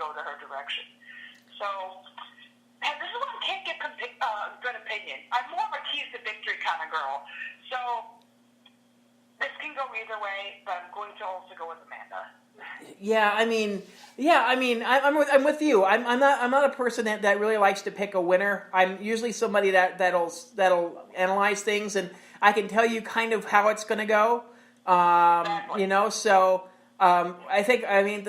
go to her direction. So, and this is why I can't get good opinion. I'm more of a keys to victory kind of girl. So, this can go either way, but I'm going to also go with Amanda. I'm with you. I'm not a person that really likes to pick a winner. I'm usually somebody that'll analyze things, and I can tell you kind of how it's going to go. Exactly. So I think when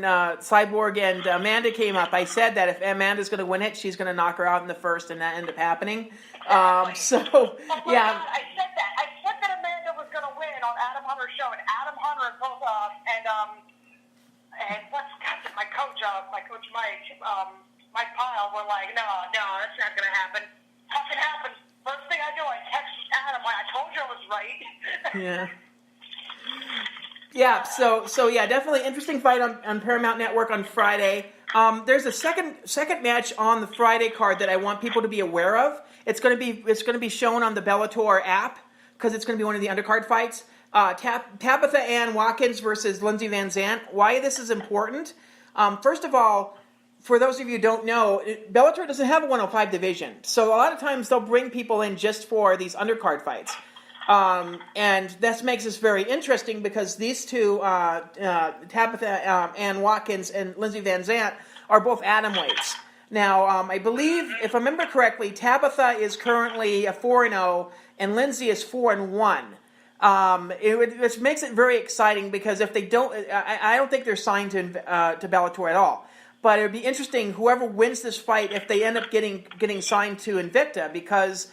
Cyborg and Amanda came up, I said that if Amanda's going to win it, she's going to knock her out in the first, and that ended up happening. Exactly. God, I said that. I said that Amanda was going to win on Adam Hunter's show, and Adam Hunter and my coach Mike Pyle were like, no, that's not going to happen. Nothing happened. First thing I do, I text Adam. I told you I was right. Yeah. Yeah. So definitely interesting fight on Paramount Network on Friday. There's a second match on the Friday card that I want people to be aware of. It's going to be shown on the Bellator app because it's going to be one of the undercard fights. Tabitha Ann Watkins versus Lindsey Van Zandt. Why this is important? First of all, for those of you who don't know, Bellator doesn't have a 105 division. So a lot of times they'll bring people in just for these undercard fights. And this makes this very interesting because these two, Tabitha Ann Watkins and Lindsey Van Zandt, are both atomweights. Now, I believe, if I remember correctly, Tabitha is currently 4-0 and Lindsey is 4-1. Which makes it very exciting because if they don't, I don't think they're signed to Bellator at all. But it would be interesting, whoever wins this fight, if they end up getting signed to Invicta, because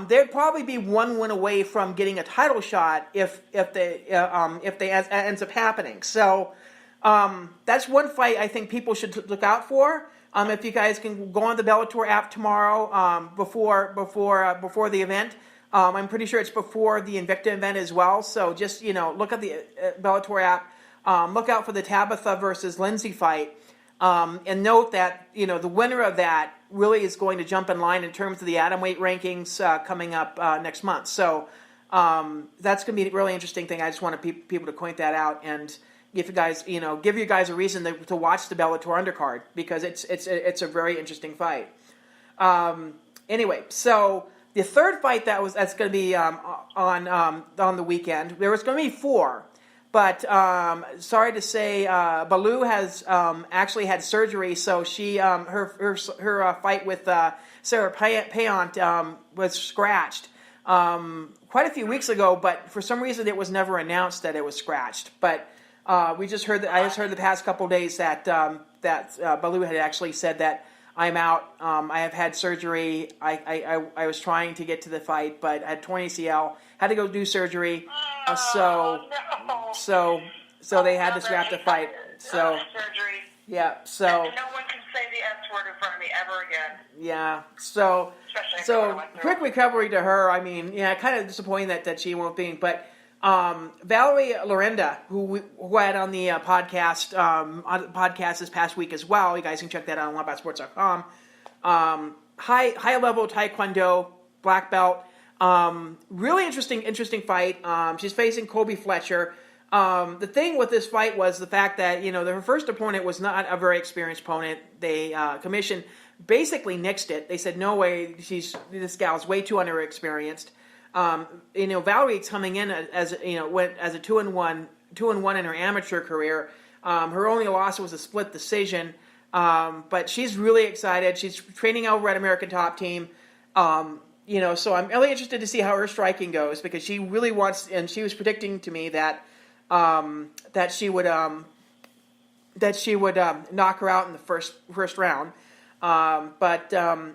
they'd probably be one win away from getting a title shot if they ends up happening. So that's one fight I think people should look out for. If you guys can go on the Bellator app tomorrow before the event. I'm pretty sure it's before the Invicta event as well. So just look at the Bellator app. Look out for the Tabitha versus Lindsey fight. And note that, the winner of that really is going to jump in line in terms of the atomweight rankings coming up next month. So that's going to be a really interesting thing. I just wanted people to point that out and give you guys a reason to watch the Bellator undercard because it's a very interesting fight. Anyway, so the third fight that's going to be on the weekend, there was going to be 4. But sorry to say, Baloo has actually had surgery, so she her fight with Sarah Payant was scratched quite a few weeks ago. But for some reason, it was never announced that it was scratched. But I just heard the past couple of days that Baloo had actually said that I'm out. I have had surgery. I was trying to get to the fight, but I had torn ACL. Had to go do surgery. So they had to scrap the fight. So surgery. Yeah. So no one can say the S word in front of me ever again. Yeah. So quick recovery to her. I mean, kind of disappointing that she won't be. But Valerie Lorenda, who I had on the podcast this past week as well. You guys can check that out on wildboutsports.com. High level Taekwondo black belt. Really interesting fight. She's facing Colby Fletcher. The thing with this fight was the fact that, her first opponent was not a very experienced opponent. They, commission basically nixed it. They said, no way, this gal's way too underexperienced. Valerie's coming in as a 2-1 in her amateur career. Her only loss was a split decision. But she's really excited. She's training over at American Top Team. So I'm really interested to see how her striking goes because she really wants, and she was predicting to me that she would knock her out in the first round. But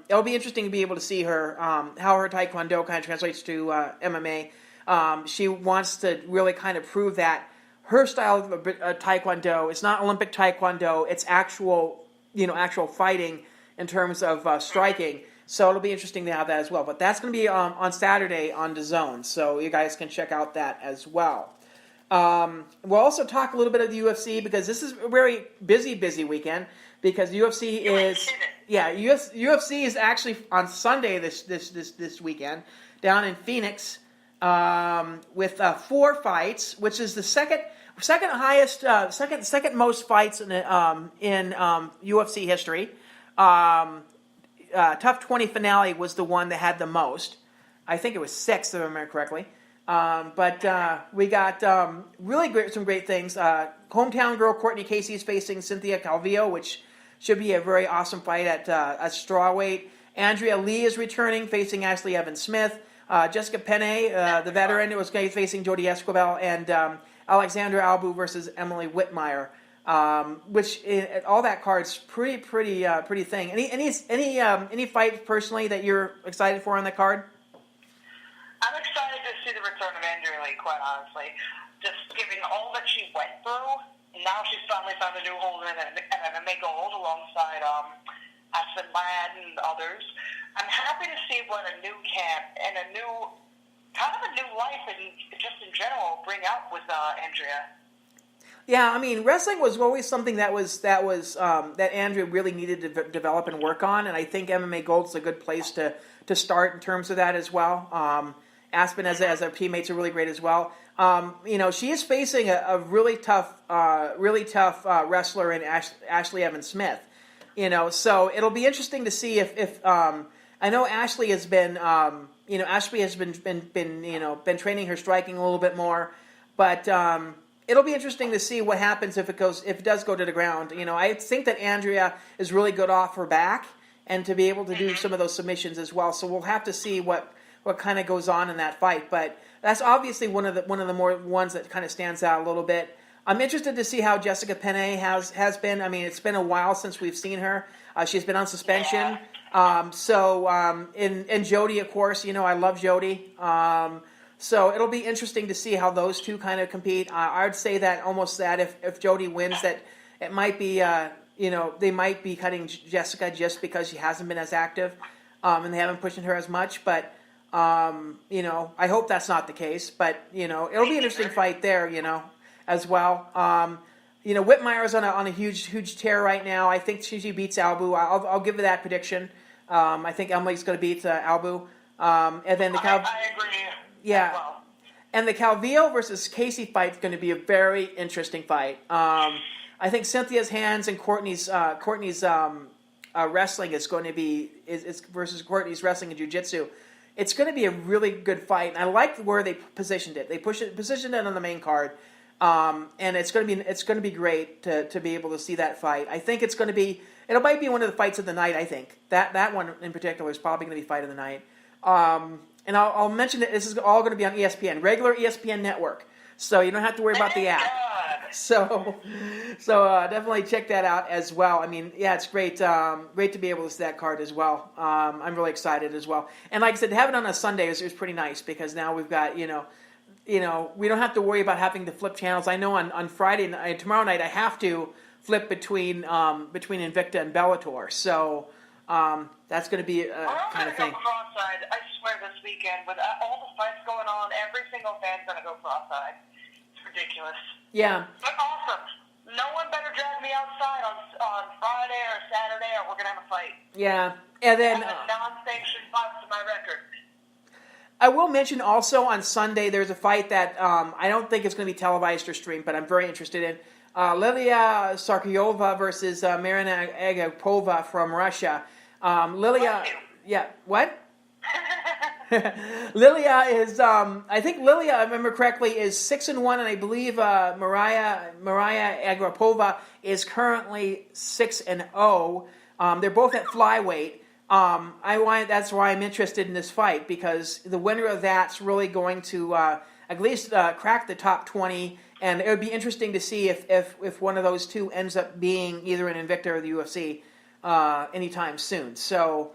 it'll be interesting to be able to see her how her Taekwondo kind of translates to MMA. She wants to really kind of prove that her style of Taekwondo is not Olympic Taekwondo; it's actual fighting in terms of striking. So it'll be interesting to have that as well. But that's going to be on Saturday on DAZN, so you guys can check out that as well. We'll also talk a little bit of the UFC because this is a very busy weekend because UFC UFC is actually on Sunday this weekend down in Phoenix with 4 fights, which is the second. second highest, second most fights in UFC history. Tough 20 finale was the one that had the most. I think it was 6, if I remember correctly. But we got some great things. Hometown girl Courtney Casey is facing Cynthia Calvillo, which should be a very awesome fight at strawweight. Andrea Lee is returning, facing Ashley Evans Smith. Jessica Penne, the veteran, was facing Jodie Esquivel, and Alexandra Albu versus Emily Whitmire. Which all that card's pretty thing. Any fight personally that you're excited for on the card? I'm excited to see the return of Andrea Lee, quite honestly. Just given all that she went through, now she's finally found a new home in MMA gold alongside Aspen Ladd and others. I'm happy to see what a new camp and a new life and just in general bring out with Andrea. Yeah, I mean, wrestling was always something that Andrea really needed to develop and work on, and I think MMA Gold's a good place to start in terms of that as well. Aspen as her teammates are really great as well. She is facing a really tough wrestler in Ashley Evans Smith. So it'll be interesting to see if I know Ashley has been been training her striking a little bit more, but it'll be interesting to see what happens if it does go to the ground. I think that Andrea is really good off her back and to be able to do some of those submissions as well. So we'll have to see what kind of goes on in that fight. But that's obviously one of the more ones that kind of stands out a little bit. I'm interested to see how Jessica Penne has been. I mean, it's been a while since we've seen her. She's been on suspension. And Jodie, of course, I love Jodie. So it'll be interesting to see how those two kind of compete. I would say that if Jodie wins, that it might be, they might be cutting Jessica just because she hasn't been as active, and they haven't pushed her as much. But, I hope that's not the case. But, it'll be an interesting fight there, as well. Whitmire's on a huge tear right now. I think she beats Albu. I'll give her that prediction. I think Emily's going to beat Albu. And then I agree. Yeah. Well. And the Calvillo versus Casey fight is going to be a very interesting fight. I think Cynthia's hands and Courtney's wrestling is going to be versus Courtney's wrestling and jiu-jitsu. It's going to be a really good fight, and I like where they positioned it. They positioned it on the main card, and it's going to be great to be able to see that fight. I think it might be one of the fights of the night. I think that one in particular is probably going to be fight of the night. And I'll mention that this is all going to be on ESPN, regular ESPN network, so you don't have to worry about the app. So definitely check that out as well. I mean, yeah, it's great to be able to see that card as well. I'm really excited as well. And like I said, to have it on a Sunday is pretty nice because now we've got, we don't have to worry about having to flip channels. I know on Friday night, tomorrow night, I have to flip between Invicta and Bellator. So that's going to be a kind of thing. Go cross-eyed. I swear this weekend, with all the fights going on, every single fan's going to go cross-eyed. It's ridiculous. Yeah. But awesome. No one better drag me outside on Friday or Saturday, or we're going to have a fight. Yeah. And then non-sanctioned fights to my record. I will mention also on Sunday there's a fight that I don't think it's going to be televised or streamed, but I'm very interested in. Lilia Sarkyova versus Marina Agapova from Russia. Lilia, yeah, what? Lilia is, I think Lilia, if I remember correctly, is 6-1, and I believe Maria Agapova is currently 6-0. They're both at flyweight. That's why I'm interested in this fight, because the winner of that's really going to at least crack the top 20, and it would be interesting to see if one of those two ends up being either an Invicta or the UFC anytime soon. So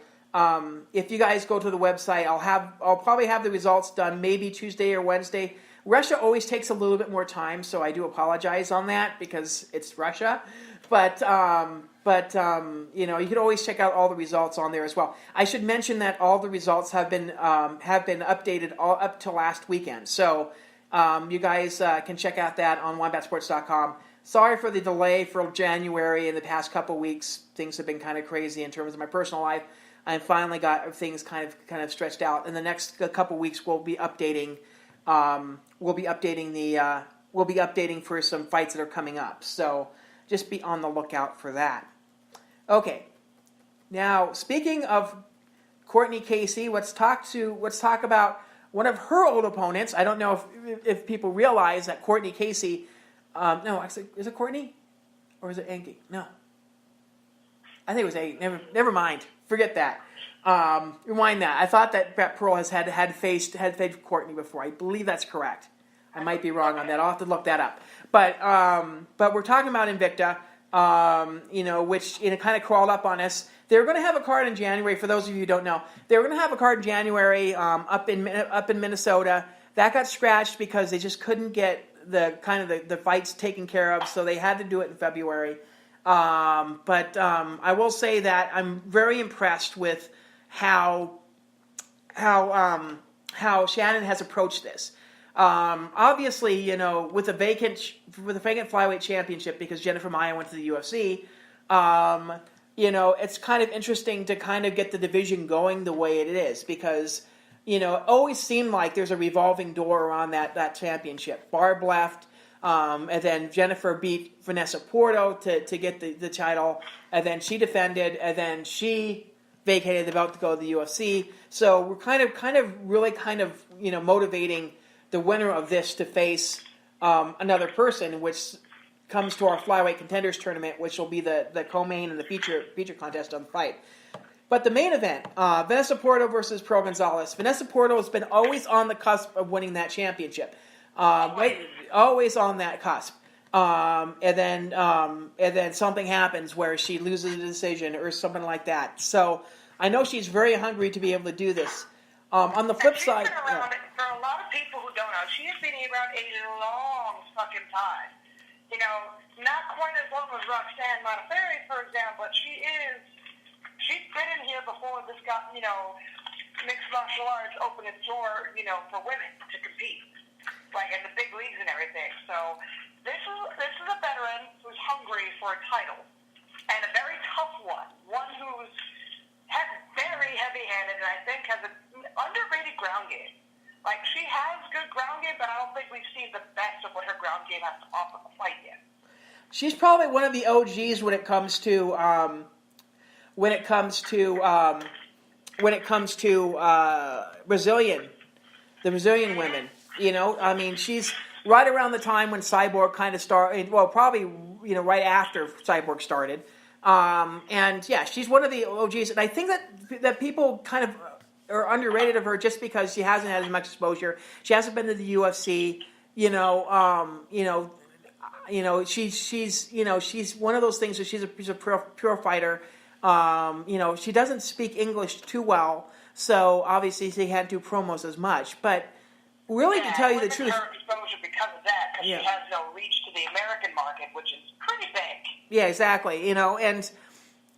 if you guys go to the website, I'll probably have the results done maybe Tuesday or Wednesday. Russia always takes a little bit more time, so I do apologize on that because it's Russia. But you can always check out all the results on there as well. I should mention that all the results have been updated all up to last weekend. So you guys can check out that on WombatSports.com. Sorry for the delay for January. In the past couple weeks, things have been kind of crazy in terms of my personal life. I finally got things kind of stretched out. In the next couple weeks, we'll be updating the we'll be updating for some fights that are coming up. So just be on the lookout for that. Okay. Now, speaking of Courtney Casey, let's talk about one of her old opponents. I don't know if people realize that Courtney Casey. No, actually, is it Courtney or is it Angie? No, I think it was Angie. Never mind. Forget that. Rewind that. I thought that Brett Pearl had faced Courtney before. I believe that's correct. I might be wrong on that. I'll have to look that up. But we're talking about Invicta, which kind of crawled up on us. They were going to have a card in January. For those of you who don't know, they were going to have a card in January up in Minnesota. That got scratched because they just couldn't get the fights taken care of, so they had to do it in February. But I will say that I'm very impressed with how Shannon has approached this. Obviously, with a vacant flyweight championship, because Jennifer Maia went to the UFC, it's kind of interesting to kind of get the division going the way it is, because it always seemed like there's a revolving door around that championship. Barb left, and then Jennifer beat Vanessa Porto to get the title, and then she defended, and then she vacated the belt to go to the UFC. So we're kind of motivating the winner of this to face another person, which comes to our flyweight contenders tournament, which will be the co-main and the feature contest on the fight. But the main event, Vanessa Porto versus Pearl Gonzalez. Vanessa Porto has been always on the cusp of winning that championship, always on that cusp. And then something happens where she loses a decision or something like that. So I know she's very hungry to be able to do this. On the flip side, for a lot of people who don't know, she has been around a long fucking time. Not quite as long as Roxanne Modafferi, for example, but she's been in here before this got, mixed martial arts opened its door, for women to compete, like in the big leagues and everything. So this is a veteran who's hungry for a title, and a very tough one who's very heavy-handed, and I think has an underrated ground game. Like, she has good ground game, but I don't think we've seen the best of what her ground game has to offer quite yet. She's probably one of the OGs when it comes to the Brazilian women. She's right around the time when Cyborg kind of started. Well, probably right after Cyborg started. And yeah, she's one of the OGs, and I think that people kind of are underrated of her just because she hasn't had as much exposure. She hasn't been to the UFC. She's one of those things where she's a pure fighter. She doesn't speak English too well, so obviously she can't do promos as much. But really, to tell you the truth, her exposure because of that, because she has no reach to the American market, which is pretty big. Yeah, exactly.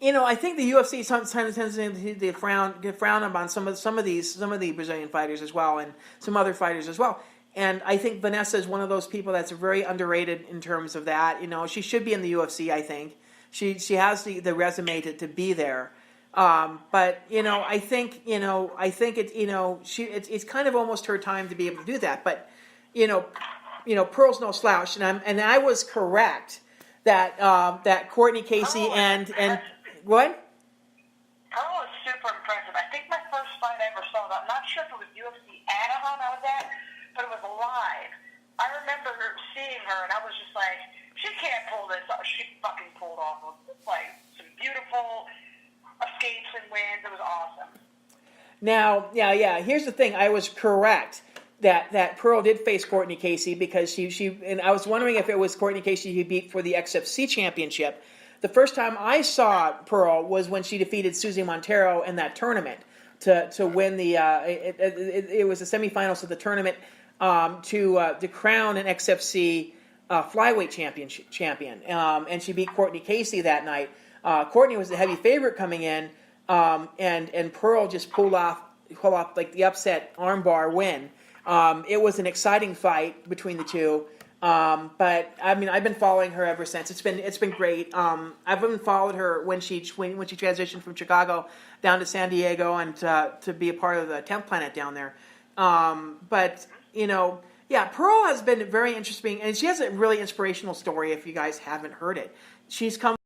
I think the UFC sometimes tends to frown upon some of the Brazilian fighters as well, and some other fighters as well. And I think Vanessa is one of those people that's very underrated in terms of that. She should be in the UFC. I think she has the resume to be there. But I think it's kind of almost her time to be able to do that. But Pearl's no slouch, and I was correct that Courtney Casey and what? Pearl is super impressive. I think my first fight I ever saw, I'm not sure if it was UFC Anaheim I was at, but it was live. I remember seeing her, and I was just like, she can't pull this off. She fucking pulled off like some beautiful escapes and wins. It was awesome. Now, yeah. Here's the thing. I was correct that Pearl did face Courtney Casey because she and I was wondering if it was Courtney Casey who beat for the XFC championship. The first time I saw Pearl was when she defeated Susie Montero in that tournament to win the. It was the semifinals of the tournament to crown an XFC flyweight champion, and she beat Courtney Casey that night. Courtney was the heavy favorite coming in, and Pearl just pulled off like the upset armbar win. It was an exciting fight between the two. But I mean, I've been following her ever since. It's been great. I've been followed her when she transitioned from Chicago down to San Diego and to be a part of the Temp Planet down there. But Yeah, Pearl has been very interesting, and she has a really inspirational story if you guys haven't heard it. She's come